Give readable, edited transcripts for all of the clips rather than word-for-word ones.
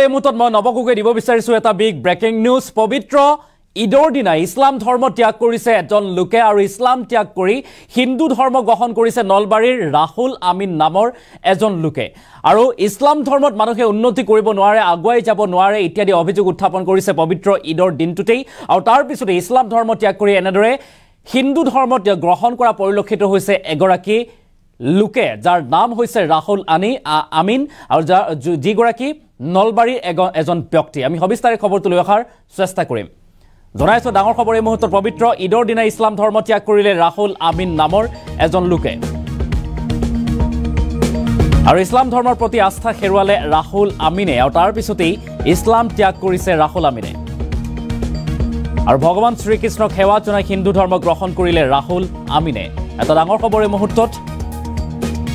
এই মুহূৰ্তত মই নৱকুকে দিব বিচাৰিছো এটা বিগ ব্ৰেকিং নিউজ পবিত্ৰ ঈদৰ দিনা ইছলাম ধৰ্ম ত্যাগ কৰিছে এজন লোকে আৰু ইছলাম ত্যাগ কৰি হিন্দু ধৰ্ম গ্ৰহণ কৰিছে নলবাৰীৰ ৰাহুল আমিন নামৰ এজন লোকে আৰু ইছলাম ধৰ্মত মানুহে উন্নতি কৰিব নোৱাৰে আগুৱাই যাব নোৱাৰে ইত্যাদি অভিযোগ উত্থাপন কৰিছে পবিত্ৰ ঈদৰ দিনটোতেই আৰু তাৰ পিছতে ইছলাম ধৰ্ম ত্যাগ কৰি এনেদৰে হিন্দু ধৰ্ম গ্ৰহণ কৰা পৰিলক্ষিত হৈছে এগৰাকী লোকে যাৰ নাম হৈছে ৰাহুল আমিন আৰু যিগৰাকী নলবাৰীৰ এজন ব্যক্তি আমি সবিস্তাৰে খবৰটো লৈ অহাৰ চেষ্টা কৰিম জনাইছো ডাঙৰ খবৰ এই মুহূৰ্তত পবিত্ৰ ঈদৰ দিনা ইছলাম ধৰ্ম ত্যাগ কৰিলে ৰাহুল আমিন নামৰ এজন লোকে আৰু ইছলাম ধৰ্মৰ প্ৰতি আস্থা হেৰুৱালে ৰাহুল আমিনে আৰু তাৰ পিছতেই ইছলাম ত্যাগ কৰিছে ৰাহুল আমিনে আৰু ভগৱান শ্ৰীকৃষ্ণক সেৱা জনাই হিন্দু ধৰ্ম গ্ৰহণ কৰিলে ৰাহুল আমিনে এটা ডাঙৰ খবৰ এই মুহূৰ্তত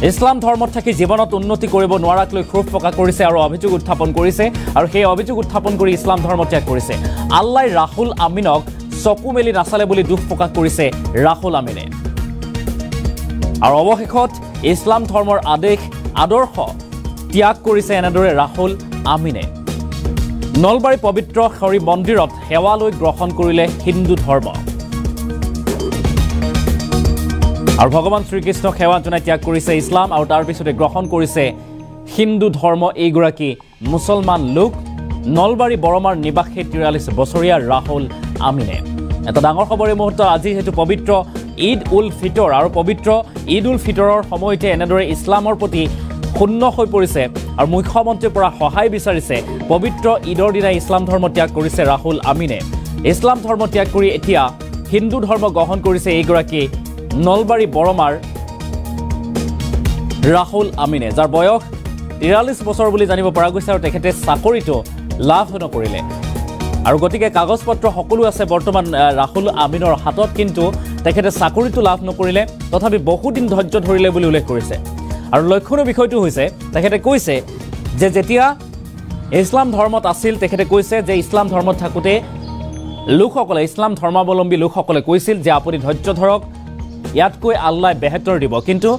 ইছলাম ধৰ্মত থাকি জীৱনত উন্নতি কৰিব নোৱাৰাক লৈ ক্ষোভ প্ৰকাশ কৰিছে আৰু অভিযোগ উত্থাপন কৰিছে আৰু সেই অভিযোগ উত্থাপন কৰি ইছলাম ধৰ্ম ত্যাগ কৰিছে আল্লাই ৰাহুল আমিনক চকু মেলি নাচালে বুলি দুখ প্ৰকাশ কৰিছে ৰাহুল আমিনে আৰু অৱশেষত ইছলাম ধৰ্মৰ আদৰ্শ ত্যাগ কৰিছে এনেদৰে ৰাহুল আমিনে নলবাৰী পবিত্ৰ হৰি মন্দিৰত সেৱা লৈ গ্ৰহণ কৰিলে হিন্দু ধৰ্ম আৰু ভগৱান শ্ৰীকৃষ্ণক সেৱা জনাই ত্যাগ কৰিছে ইছলাম আৰু তাৰ পিছতে গ্ৰহণ কৰিছে হিন্দু ধৰ্ম এইগৰাকী মুছলমান লোক নলবাৰী বৰমাৰ নিবাসী 43 বছৰীয়া ৰাহুল আমিনে এটা ডাঙৰ খবৰ এই মুহূৰ্তত আজি হেতু পবিত্ৰ ঈদ উল ফিতৰ আৰু পবিত্ৰ ঈদ উল ফিতৰৰ সময়তে এনেদৰে ইছলামৰ প্ৰতি শূন্য হৈ পৰিছে আৰু মুখ্যমন্ত্ৰীৰ পৰা সহায় বিচাৰিছে পবিত্ৰ ঈদৰ দিনা ইছলাম ধৰ্ম ত্যাগ কৰিছে ৰাহুল আমিনে ইছলাম ধৰ্ম ত্যাগ কৰি এতিয়া হিন্দু ধৰ্ম গ্ৰহণ কৰিছে এইগৰাকী নলবাৰী বৰমাৰ ৰাহুল আমিনে যাৰ বয়স 43 বছৰ বুলি জানিব পৰা গৈছে আৰু তেখেতে চাকৰিটো লাভ নকৰিলে আৰু গতিকে কাগজ পত্ৰ সকলো আছে বৰ্তমান ৰাহুল আমিনৰ হাতত কিন্তু তেখেতে চাকৰিটো লাভ নকৰিলে তথাপি বহু দিন ধৈৰ্য ধৰিলে বুলি উল্লেখ কৰিছে আৰু লক্ষণীয় বিষয়টো হৈছে তেখেতে কৈছে যে যেতিয়া ইছলাম ধৰ্মত আছিল তেখেতে কৈছে যে ইছলাম ধৰ্মত থাকোঁতে লোকসকলে ইছলাম ধৰ্মাৱলম্বী লোকসকলে কৈছিল যে আপুনি ধৈৰ্য ধৰক ইয়াতকৈ আল্লাহ বেহেতৰ দিব কিন্তু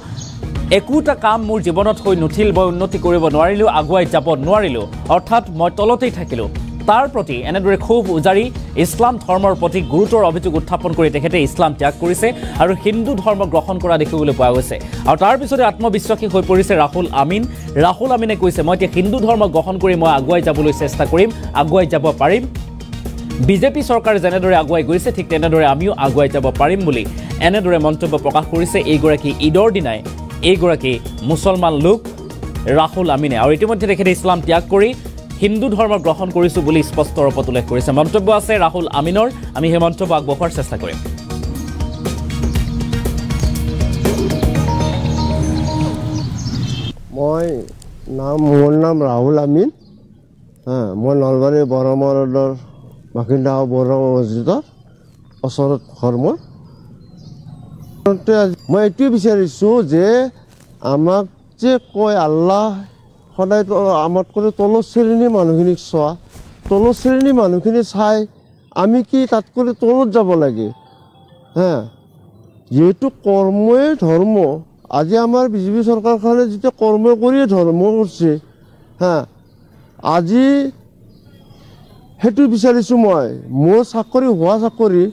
একোটা কাম মোৰ জীৱনত হৈ নুঠিল মই উন্নতি কৰিব নোৱাৰিলোঁ আগুৱাই যাব নোৱাৰিলোঁ অৰ্থাৎ মই তলতেই থাকিলোঁ তাৰ প্ৰতি এনেদৰে খুব উজাৰি ইছলাম ধৰ্মৰ প্ৰতি গুৰুতৰ অভিযোগ উত্থাপন কৰি তেখেতে ইছলাম ত্যাগ কৰিছে আৰু হিন্দু ধৰ্ম গ্ৰহণ কৰা দেখিবলৈ পোৱা গৈছে আৰু তাৰ পিছতে আত্মবিশ্বাসী হৈ পৰিছে ৰাহুল আমিনে কৈছে মই এতিয়া হিন্দু ধৰ্ম গ্ৰহণ কৰি মই আগুৱাই যাবলৈ চেষ্টা কৰিম আগুৱাই যাব পাৰিম বিজেপি চৰকাৰে যেনেদৰে আগুৱাই গৈছে ঠিক তেনেদৰে আমিও আগুৱাই যাব পাৰিম বুলি এনেদৰে মন্তব্য প্ৰকাশ কৰিছে এইগৰাকী ঈদৰ দিনাই এইগৰাকী মুছলমান লোক ৰাহুল আমিনে আৰু ইতিমধ্যে তেখেতে ইছলাম ত্যাগ কৰি হিন্দু ধৰ্ম গ্ৰহণ কৰিছোঁ বুলি স্পষ্ট ৰূপত উল্লেখ কৰিছে মন্তব্য আছে ৰাহুল আমিনৰ আমি সেই মন্তব্য আগবঢ়োৱাৰ চেষ্টা কৰিম মোৰ নাম ৰাহুল আমিন মই নলবাৰী বৰমা ৰোডৰ বাসিন্দা বৰমা মছজিদৰ ওচৰত ঘৰ মোৰ মই এইটোৱে বিচাৰিছোঁ যে আমাক যে কয় আল্লাহ সদায় আমাতকৈ তলৰ শ্ৰেণীৰ মানুহখিনিক চোৱা তলৰ শ্ৰেণীৰ মানুহখিনি চাই আমি কি তাতকৈ তলত যাব লাগে যিহেতু কৰ্মই ধৰ্ম আজি আমাৰ বিজেপি চৰকাৰখনে যেতিয়া কৰ্ম কৰিয়ে ধৰ্ম কৰিছে আজি সেইটো বিচাৰিছোঁ মই মোৰ চাকৰি হোৱা চাকৰি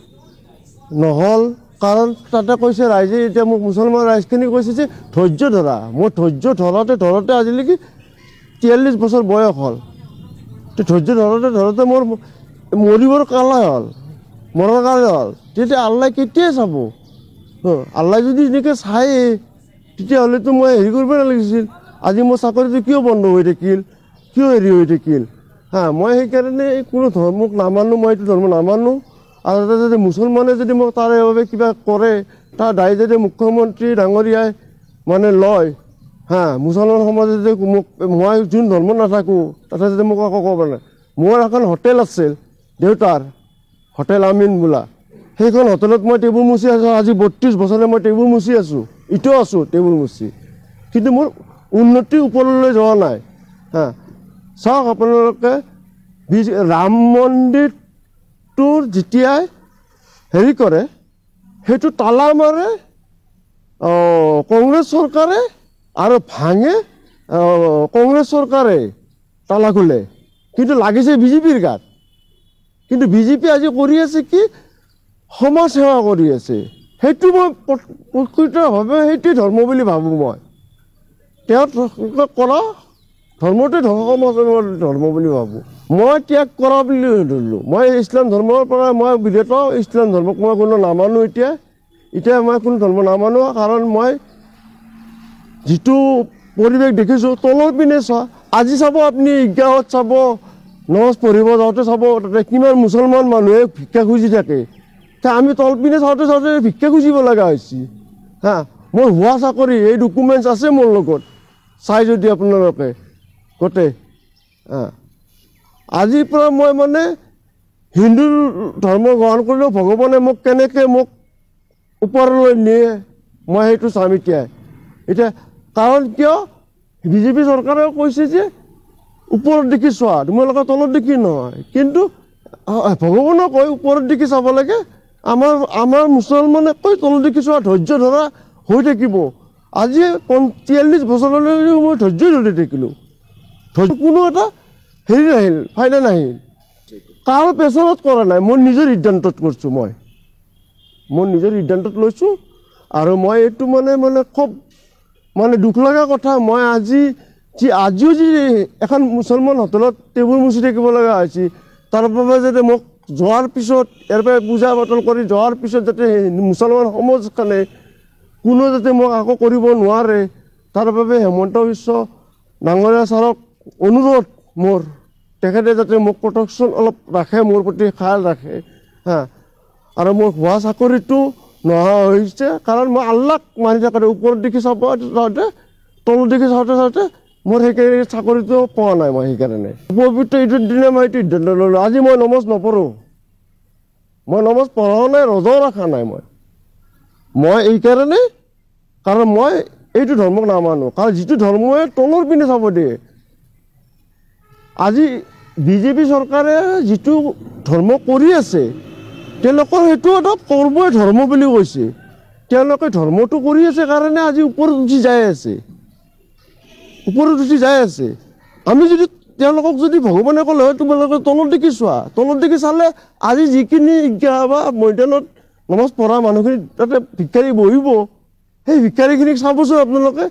নহ'ল কাৰণ তাতে কৈছে ৰাইজে এতিয়া মোক মুছলমান ৰাইজখিনি কৈছে যে ধৈৰ্য ধৰা মই ধৈৰ্য ধৰোঁতে আজিলৈকে 43 বছৰ বয়স হ'ল ধৈৰ্য ধৰোঁতে মোৰ মৰিবৰ কালাই হ'ল মৰাৰ কালে হ'ল তেতিয়া আল্লাই কেতিয়াই চাব আল্লাই যদি এনেকৈ চায় তেতিয়াহ'লেতো মই হেৰি কৰিব নালাগিছিল আজি মোৰ চাকৰিটো কিয় বন্ধ হৈ থাকিল কিয় হেৰি হৈ থাকিল মই সেইকাৰণে কোনো ধৰ্মক নামানো মই এইটো ধৰ্ম নামানো আৰু যদি মুছলমানে যদি মোক তাৰে বাবে কিবা কৰে তাৰ দায় যদি মুখ্যমন্ত্ৰী ডাঙৰীয়াই মানে লয় মুছলমান সমাজে যদি মোক মই যোন ধৰ্ম নাথাকোঁ তাতে যদি মোক আকৌ ক'ব নাই মোৰ এখন হোটেল আছিল দেউতাৰ হোটেল আমিন বোলা সেইখন হোটেলত মই টেবুল মুচি আছোঁ আজি 32 বছৰে মই টেবুল মুচি আছোঁ ইটো আছোঁ টেবুল মুচি কিন্তু মোৰ উন্নতি ওপৰলৈ যোৱা নাই চাওক আপোনালোকে ৰাম মন্দিৰটোৰ যেতিয়াই হেৰি কৰে সেইটো তালা মাৰে কংগ্ৰেছ চৰকাৰে আৰু ভাঙে কংগ্ৰেছ চৰকাৰে তালা খোলে কিন্তু লাগিছে বিজেপিৰ গাত। কিন্তু বিজেপি আজি কৰি আছে কি সমাজ সেৱা কৰি আছে, সেইটো মই প্ৰকৃতভাৱে সেইটোৱে ধৰ্ম বুলি ভাবোঁ। মই তেওঁ কৰা ধৰ্মটোৱে ধৰ্ম বুলি ভাবোঁ। মই ত্যাগ কৰা বুলি ধৰিলোঁ। মই ইছলাম ধৰ্মৰ পৰা মই বিৰত। ইছলাম ধৰ্মক মই কোনো নামানো। এতিয়া মই কোনো ধৰ্ম নামানো, কাৰণ মই যিটো পৰিৱেশ দেখিছোঁ তলৰ পিনে চোৱা। আজি চাব আপুনি ঈদগাহত চাব, নমাজ পঢ়িব যাওঁতে চাব তাতে কিমান মুছলমান মানুহে ভিক্ষা খুজি থাকে। আমি তল পিনে চাওঁতে চাওঁতে ভিক্ষা খুজিব লগা হৈছে। মোৰ হোৱা চাকৰি এই ডকুমেণ্টছ আছে মোৰ লগত, চাই যদি আপোনালোকে গোটেই। আজিৰ পৰা মই মানে হিন্দু ধৰ্ম গ্ৰহণ কৰিলেও ভগৱানে মোক কেনেকৈ মোক ওপৰলৈ নিয়ে মই সেইটো চাম এতিয়া। কাৰণ কিয় বিজেপি চৰকাৰে কৈছে যে ওপৰত দেখি চোৱা, তোমালোকে তলত দেখি নহয়। কিন্তু ভগৱানে কয় ওপৰত দেখি চাব লাগে। আমাৰ মুছলমানে কয় তলত দেখি চোৱা, ধৈৰ্য ধৰা হৈ থাকিব। আজি 43 বছৰলৈ মই ধৈৰ্য ধৰি থাকিলোঁ। কোনো এটা হেৰি নাহিল, ফাইদা নাহিল। কাৰো প্ৰেছাৰত কৰা নাই, মই নিজৰ সিদ্ধান্তত কৰিছোঁ। মই নিজৰ সিদ্ধান্তত লৈছোঁ। আৰু মই এইটো খুব দুখ লগা কথা। মই আজিও যি এখন মুছলমান হোটেলত টেবুল মুচি থাকিব লগা হৈছে, তাৰ বাবে যাতে মোক যোৱাৰ পিছত ইয়াৰ পৰা পূজা পাতল কৰি যোৱাৰ পিছত যাতে মুছলমান সমাজখনে কোনো যাতে মোক আকৌ কৰিব নোৱাৰে, তাৰ বাবে হেমন্ত বিশ্ব ডাঙৰীয়া ছাৰক অনুৰোধ মোৰ, তেখেতে যাতে মোক প্ৰটেকশ্যন অলপ ৰাখে, মোৰ প্ৰতি খায়াল ৰাখে। আৰু মোৰ হোৱা চাকৰিটো নোহোৱা হৈছে, কাৰণ মই আল্লাহক মানি থাকোঁতে ওপৰত দেখি চাব যাওঁতে তলত দেখি চাওঁতে চাওঁতে মোৰ সেইকাৰণে চাকৰিটো পোৱা নাই। মই সেইকাৰণে পবিত্ৰ ঈদৰ দিনা মই এইটো সিদ্ধান্ত ল'লোঁ। আজি মই নমাজ নপঢ়োঁ, মই নমাজ পঢ়াও নাই, ৰোজাও ৰখা নাই। মই এইকাৰণে, কাৰণ মই এইটো ধৰ্মক নামানো। কাৰণ যিটো ধৰ্মই তলৰ পিনে চাব দিয়ে। আজি বিজেপি চৰকাৰে যিটো ধৰ্ম কৰি আছে, তেওঁলোকৰ সেইটো এটা কৰ্মই ধৰ্ম বুলি কৈছে। তেওঁলোকে ধৰ্মটো কৰি আছে কাৰণে আজি ওপৰত উঠি যাই আছে। আমি যদি তেওঁলোকক যদি ভগৱানে ক'লে হয় তোমালোকে তলত দেখি চোৱা, তলত দেখি চালে আজি যিখিনি ঈদগাহ বা মৈদানত নমাজ পঢ়া মানুহখিনি তাতে ভিক্ষাৰী বহিব, সেই ভিক্ষাৰীখিনিক চাবচোন আপোনালোকে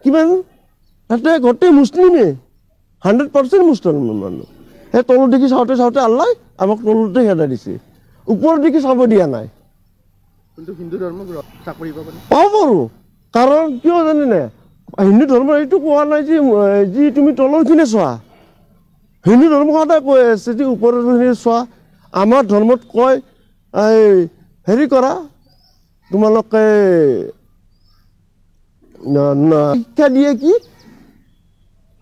কিমান তাতে গোটেই মুছলিমেই 100% মুছলমান মানুহ। সেই তলত দেখি চাওঁতে চাওঁতে আল্লাই আমাক তলতে খেদাই দিছে, ওপৰত দেখি চাব দিয়া নাই। পাব পাৰোঁ, কাৰণ কিয় জানেনে, হিন্দু ধৰ্ম এইটো কোৱা নাই যে তুমি তলৰখিনি চোৱা। হিন্দু ধৰ্ম সদায় কৈ আছে যে ওপৰৰখিনি চোৱা। আমাৰ ধৰ্মত কয় হেৰি কৰা, তোমালোকে শিক্ষা দিয়ে কি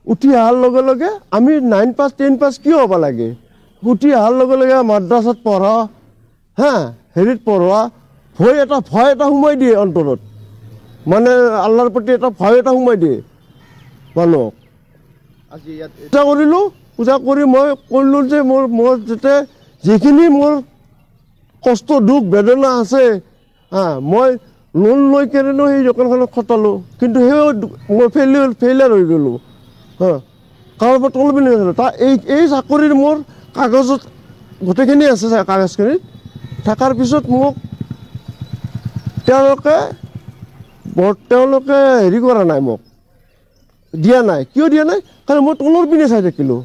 উঠি অহাৰ লগে লগে আমি 9 পাছ 10 পাছ কিয় হ'ব লাগে, উঠি অহাৰ লগে লগে মাদ্ৰাছাত পঢ়া, হেৰিত পঢ়োৱা, ভয় এটা সোমাই দিয়ে অন্তৰত। আল্লাহৰ প্ৰতি এটা ভয় এটা সোমাই দিয়ে মানুহক। পূজা কৰিলোঁ, পূজা কৰি মই কৰিলোঁ যে মোৰ যাতে যিখিনি মোৰ কষ্ট দুখ বেদনা আছে, মই লোন লৈ কেনেনো সেই দোকানখনত খটালোঁ, কিন্তু সেই মই ফেইলিয়াৰ হৈ গ'লোঁ। কাৰোবাৰ তল পিনে এই চাকৰিৰ মোৰ কাগজত গোটেইখিনি আছে। কাগজখিনিত থকাৰ পিছত মোক তেওঁলোকে হেৰি কৰা নাই, মোক দিয়া নাই। কিয় দিয়া নাই? কাৰণ মই তলৰ পিনে চাই থাকিলোঁ।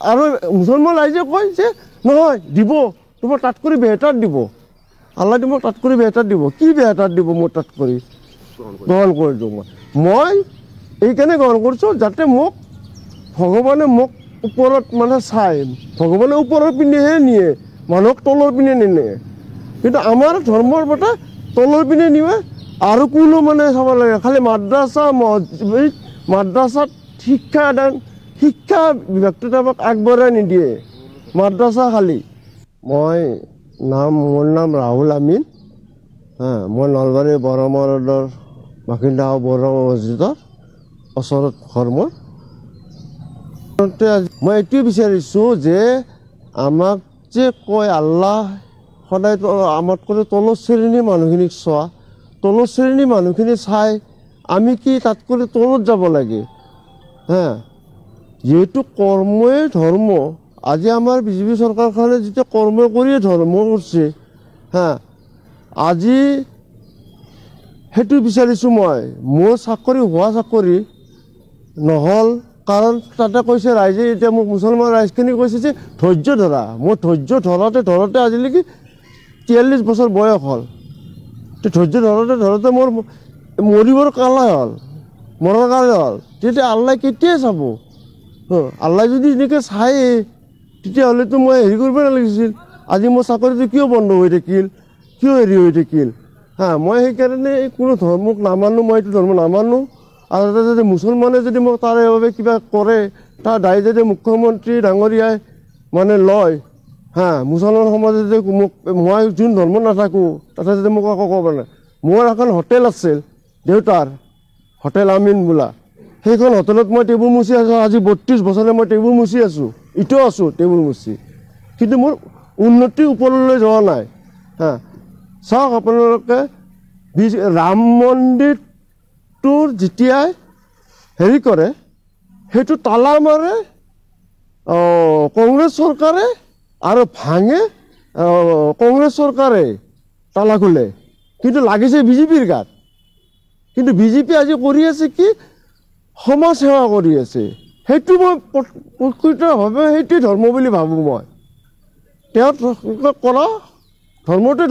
আৰু মুছলমান ৰাইজে কয় যে নহয় দিব, তোমাৰ তাত কৰি বেহতাৰ দিব, আল্লাহ তোমাক তাত কৰি বেহতাৰ দিব। কি বেহতাৰ দিব মোৰ তাত কৰি গ্ৰহণ কৰি দিওঁ। মই এইকাৰণে গ্ৰহণ কৰিছোঁ যাতে ভগৱানে মোক ওপৰত চাই, ভগৱানে ওপৰৰ পিনেহে নিয়ে, মানুহক তলৰ পিনে নিনিয়ে। কিন্তু আমাৰ ধৰ্মৰ মতে তলৰ পিনে নিয়ে। আৰু কোনো চাব লাগে খালি মাদ্ৰাছাত শিক্ষা বিভাগটোত আমাক আগবঢ়াই নিদিয়ে, মাদ্ৰাছা খালী। মোৰ নাম ৰাহুল আমিন। মই নলবাৰী বৰমা ৰোডৰ বাসিন্দা, বৰমা মছজিদৰ ওচৰত ঘৰ মোৰ। মই এইটোৱে বিচাৰিছোঁ যে আমাক যে কয় আল্লাহ সদায় আমাতকৈ তলৰ শ্ৰেণীৰ মানুহখিনিক চোৱা, তলৰ শ্ৰেণীৰ মানুহখিনি চাই আমি কি তাত কৰি তলত যাব লাগে? যেহেতু কৰ্মই ধৰ্ম, আজি আমাৰ বিজেপি সৰকাৰখানে যেটা কৰ্ম কৰিয়ে ধৰ্ম কৰছে, হ্যাঁ, আজি সেইটো বিচাৰিছোঁ মই মোৰ চাকৰি হোৱা চাকৰি নহ'ল। কাৰণ তাতে কৈছে ৰাইজে, এতিয়া মোক মুছলমান ৰাইজখিনি কৈছে যে ধৈৰ্য ধৰা। মোৰ ধৈৰ্য ধৰোঁতে আজিলৈকে 43 বছৰ বয়স হ'ল। ধৈৰ্য ধৰোঁতে মোৰ মৰিবৰ কালে হ'ল, মৰাৰ কালে হ'ল। তেতিয়া আল্লাই কেতিয়াই চাব? আল্লাই যদি এনেকৈ চায় তেতিয়াহ'লেতো মই হেৰি কৰিব নালাগিছিল। আজি মোৰ চাকৰিটো কিয় বন্ধ হৈ থাকিল, কিয় হেৰি হৈ থাকিল? হ্যাঁ, মই সেইকাৰণে কোনো ধৰ্মক নামানো, মই এইটো ধৰ্ম নামানো। আৰু যদি মুছলমানে যদি মোক তাৰে বাবে কিবা কৰে, তাৰ দায় যদি মুখ্যমন্ত্ৰী ডাঙৰীয়াই মানে লয়, হ্যাঁ, মুছলমান সমাজে যদি মোক, মই যোন ধৰ্ম নাথাকোঁ তাতে যদি মোক একো ক'ব নাই। মোৰ এখন হোটেল আছিল দেউতাৰ, হোটেল আমিন বোলা, সেইখন হোটেলত মই টেবুল মুচি আছোঁ। আজি 32 বছৰে মই টেবুল মুচি আছোঁ, এতিয়াও আছোঁ টেবুল মুচি, কিন্তু মোৰ উন্নতি ওপৰলৈ যোৱা নাই। হ্যাঁ, চাওক আপোনালোকে, ৰাম মন্দিৰটোৰ যেতিয়াই হেৰি কৰে, সেইটো তালা মাৰে কংগ্ৰেছ চৰকাৰে আৰু ভাঙে কংগ্ৰেছ চৰকাৰে, তালা খোলে, কিন্তু লাগিছে বিজেপিৰ গাত। কিন্তু বিজেপি আজি কৰি আছে কি, সমাজ সেৱা কৰি আছে। সেইটো মই প্ৰকৃতভাৱে সেইটোৱে ধৰ্ম বুলি ভাবোঁ। মই তেওঁ কৰা ধৰ্মটোৱে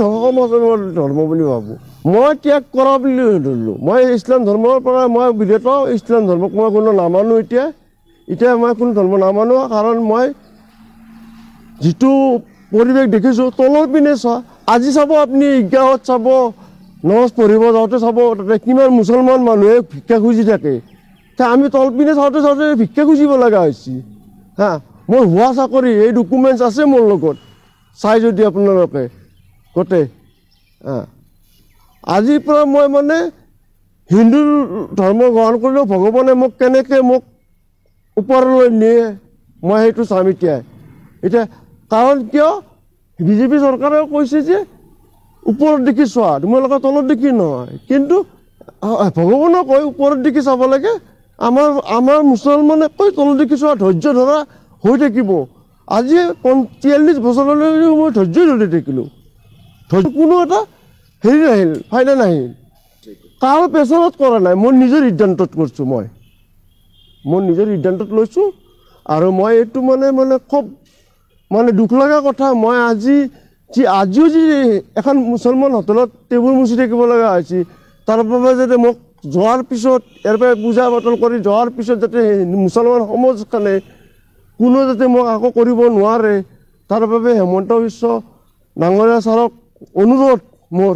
ধৰ্ম বুলি ভাবোঁ। মই ত্যাগ কৰা বুলি ধৰিলোঁ। মই ইছলাম ধৰ্মৰ পৰা মই বিৰত। ইছলাম ধৰ্মক মই কোনো নামানো। এতিয়া মই কোনো ধৰ্ম নামানো, কাৰণ মই যিটো পৰিৱেশ দেখিছোঁ তলৰ পিনে চোৱা। আজি চাব আপুনি ঈদগাহত চাব, নমাজ পঢ়িব যাওঁতে চাব তাতে কিমান মুছলমান মানুহে ভিক্ষা খুজি থাকে। আমি তল পিনে চাওঁতে ভিক্ষা খুজিব লগা হৈছে। হা, মোৰ হোৱা চাকৰি, এই ডকুমেণ্টছ আছে মোৰ লগত, চাই যদি আপোনালোকে গোটেই। আজিৰ পৰা মই মানে হিন্দু ধৰ্ম গ্ৰহণ কৰিলেও ভগৱানে মোক কেনেকৈ মোক ওপৰলৈ নিয়ে মই সেইটো চাম এতিয়া। কাৰণ কিয়, বিজেপি চৰকাৰেও কৈছে যে ওপৰত দেখি চোৱা, তোমালোকে তলত দেখি নহয়। কিন্তু ভগৱানক কয় ওপৰত দেখি চাব লাগে। আমাৰ মুছলমানে কয় তলত দেখি চোৱা, ধৈৰ্য ধৰা হৈ থাকিব। আজি 43 বছৰলৈ মই ধৈৰ্য ধৰি থাকিলোঁ, কোনো এটা হেৰি নাহিল, ফাইদা নাহিল। কাৰো প্ৰেছাৰত কৰা নাই, মোৰ নিজৰ সিদ্ধান্তত কৰিছোঁ। মই মোৰ নিজৰ সিদ্ধান্তত লৈছোঁ। আৰু মই এইটো খুব দুখ লগা কথা। মই আজিও যি এখন মুছলমান হোটেলত টেবুল মুচি থাকিব লগা হৈছে, তাৰ বাবে যাতে মোক যোৱাৰ পিছত, ইয়াৰ পৰা পূজা পাতল কৰি যোৱাৰ পিছত যাতে মুছলমান সমাজখনে কোনো যাতে মোক একো কৰিব নোৱাৰে, তাৰ বাবে হেমন্ত বিশ্ব ডাঙৰীয়া ছাৰক অনুৰোধ মোৰ,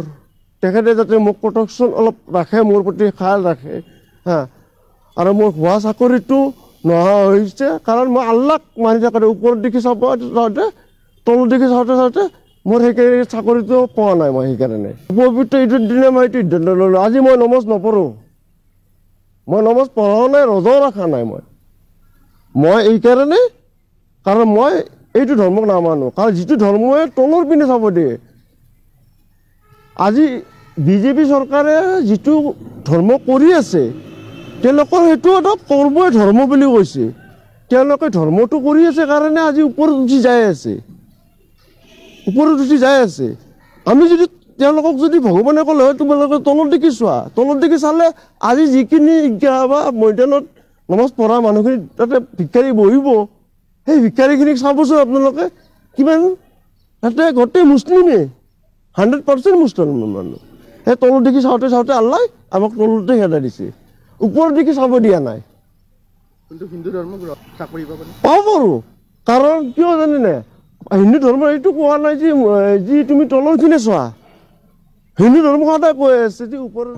তেখেতে যাতে মোক প্ৰটেকশ্যন অলপ ৰাখে, মোৰ প্ৰতি খায়াল ৰাখে। হা, আৰু মোৰ হোৱা চাকৰিটো নোহোৱা হৈছে, কাৰণ মই আল্লাক মানি থাকোঁতে ওপৰত দেখি চাওঁতে তলত দেখি চাওঁতে মোৰ সেইকাৰণে চাকৰিটো পোৱা নাই। মই সেইকাৰণে পবিত্ৰ ঈদৰ দিনা মই এইটো সিদ্ধান্ত ল'লোঁ। আজি মই নমাজ নপঢ়োঁ, মই নমাজ পঢ়াও নাই, ৰোজাও ৰখা নাই। মই এইকাৰণে, কাৰণ মই এইটো ধৰ্মক নামানো। কাৰণ যিটো ধৰ্মই তলৰ পিনে চাব দিয়ে, আজি বিজেপি চৰকাৰে যিটো ধৰ্ম কৰি আছে, তেওঁলোকৰ সেইটো এটা কৰ্মই ধৰ্ম বুলি কৈছে। তেওঁলোকে ধৰ্মটো কৰি আছে কাৰণে আজি ওপৰত উঠি যাই আছে। আমি যদি তেওঁলোকক যদি ভগৱানে ক'লে হয় তোমালোকে তলত দেখি চোৱা, তলত দেখি চালে আজি যিখিনি ঈদগাহ বা ময়দানত নমাজ পঢ়া মানুহখিনি তাতে ভিক্ষাৰী বহিব, সেই ভিক্ষাৰীখিনিক চাবচোন আপোনালোকে কিমান, তাতে গোটেই মুছলিমেই, 100% মুছলমান মানুহ। সেই তলত দেখি চাওঁতে আল্লাই আমাক তলতে খেদাই দিছে, ওপৰত দেখি চাব দিয়া নাই। কিন্তু হিন্দু ধৰ্মক চাকৰি পাব পাৰোঁ, কাৰণ কিয় জানেনে, হিন্দু ধৰ্ম এইটো কোৱা নাই যে তুমি তলৰখিনি চোৱা। হিন্দু ধৰ্ম সদায় কৈ আছে যে ওপৰত